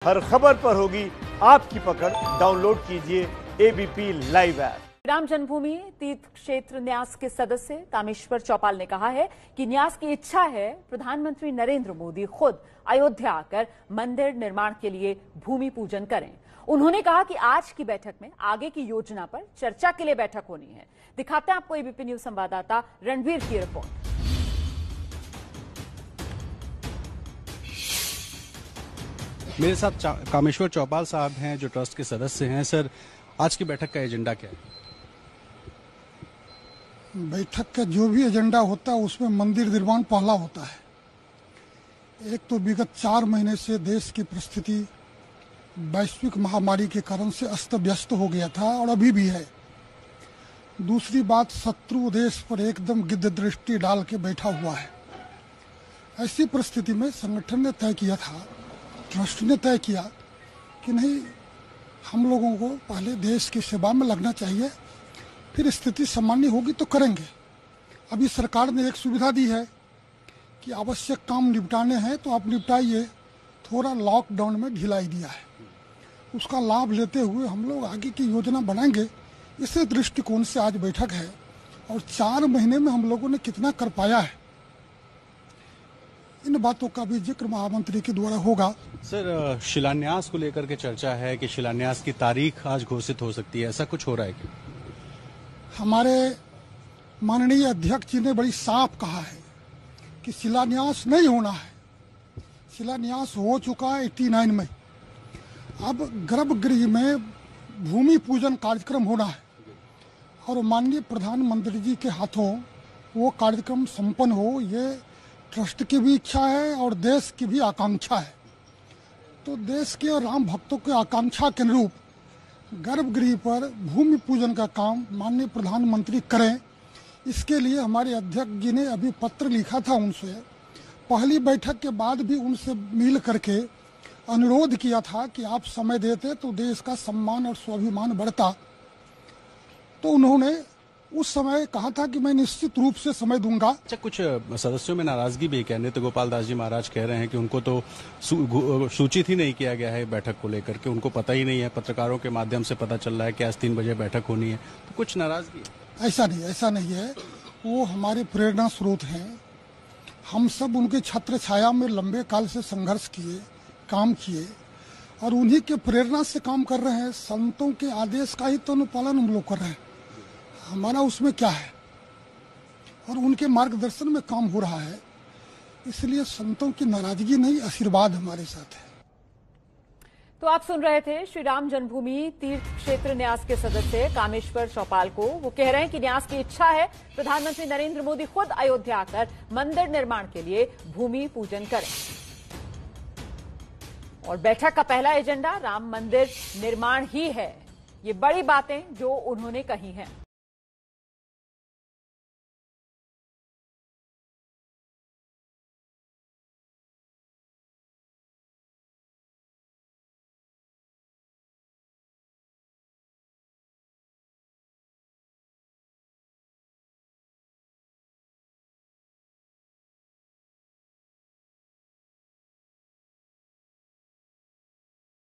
हर खबर पर होगी आपकी पकड़। डाउनलोड कीजिए ABP live app. Ram Janmabhoomi Teerth क्षेत्र न्यास के सदस्य कामेश्वर चौपाल ने कहा है कि न्यास की इच्छा है प्रधानमंत्री नरेंद्र मोदी खुद अयोध्या आकर मंदिर निर्माण के लिए भूमि पूजन करें। उन्होंने कहा कि आज की बैठक में आगे की योजना पर चर्चा के लिए बैठक होनी है। दिखाते हैं आपको एबीपी न्यूज संवाददाता रणवीर की रिपोर्ट। मेरे साथ कामेश्वर चौपाल साहब हैं जो ट्रस्ट के सदस्य हैं। सर, आज की बैठक का एजेंडा क्या है? बैठक का जो भी एजेंडा होता है उसमें मंदिर निर्माण पहला होता है। एक तो विगत 4 महीने से देश की परिस्थिति वैश्विक महामारी के कारण से अस्त व्यस्त हो गया था और अभी भी है। दूसरी बात, शत्रु देश पर एकदम गिद्ध दृष्टि डाल के बैठा हुआ है। ऐसी परिस्थिति में संगठन ने तय किया था, ट्रस्ट ने तय किया कि नहीं, हम लोगों को पहले देश की सेवा में लगना चाहिए, फिर स्थिति सामान्य होगी तो करेंगे। अभी सरकार ने एक सुविधा दी है कि आवश्यक काम निपटाने हैं तो आप निपटाइए। थोड़ा लॉकडाउन में ढिलाई दिया है, उसका लाभ लेते हुए हम लोग आगे की योजना बनाएंगे। इसी दृष्टिकोण से आज बैठक है और 4 महीने में हम लोगों ने कितना कर पाया है, इन बातों का भी जिक्र महामंत्री के द्वारा होगा। सर, शिलान्यास को लेकर के चर्चा है कि शिलान्यास की तारीख आज घोषित हो सकती है, ऐसा कुछ हो रहा है क्या? हमारे माननीय अध्यक्ष जी ने बड़ी साफ कहा है कि शिलान्यास नहीं होना है। शिलान्यास हो चुका है 89 में। अब गर्भगृह में भूमि पूजन कार्यक्रम होना है और माननीय प्रधानमंत्री जी के हाथों वो कार्यक्रम संपन्न हो, ये ट्रस्ट की भी इच्छा है और देश की भी आकांक्षा है। तो देश के और राम भक्तों की आकांक्षा के अनुरूप गर्भगृह पर भूमि पूजन का काम माननीय प्रधानमंत्री करें। इसके लिए हमारे अध्यक्ष जी ने अभी पत्र लिखा था उनसे। पहली बैठक के बाद भी उनसे मिल करके अनुरोध किया था कि आप समय देते तो देश का सम्मान और स्वाभिमान बढ़ता। तो उन्होंने उस समय कहा था कि मैं निश्चित रूप से समय दूंगा। अच्छा, कुछ सदस्यों में नाराजगी भी है। नृत्य गोपाल दास जी महाराज कह रहे हैं कि उनको तो सूचित ही नहीं किया गया है बैठक को लेकर के, उनको पता ही नहीं है। पत्रकारों के माध्यम से पता चल रहा है कि आज 3 बजे बैठक होनी है, तो कुछ नाराजगी? ऐसा नहीं है। वो हमारे प्रेरणा स्रोत हैं। हम सब उनके छत्र छाया में लंबे काल से संघर्ष किए, काम किए और उन्हीं के प्रेरणा से काम कर रहे हैं। संतों के आदेश का ही तो अनुपालन हम लोग कर रहे हैं, हमारा उसमें क्या है, और उनके मार्गदर्शन में काम हो रहा है। इसलिए संतों की नाराजगी नहीं, आशीर्वाद हमारे साथ है। तो आप सुन रहे थे श्री राम जन्मभूमि तीर्थ क्षेत्र न्यास के सदस्य कामेश्वर चौपाल को। वो कह रहे हैं कि न्यास की इच्छा है प्रधानमंत्री नरेंद्र मोदी खुद अयोध्या आकर मंदिर निर्माण के लिए भूमि पूजन करें। और बैठक का पहला एजेंडा राम मंदिर निर्माण ही है। ये बड़ी बातें जो उन्होंने कही हैं।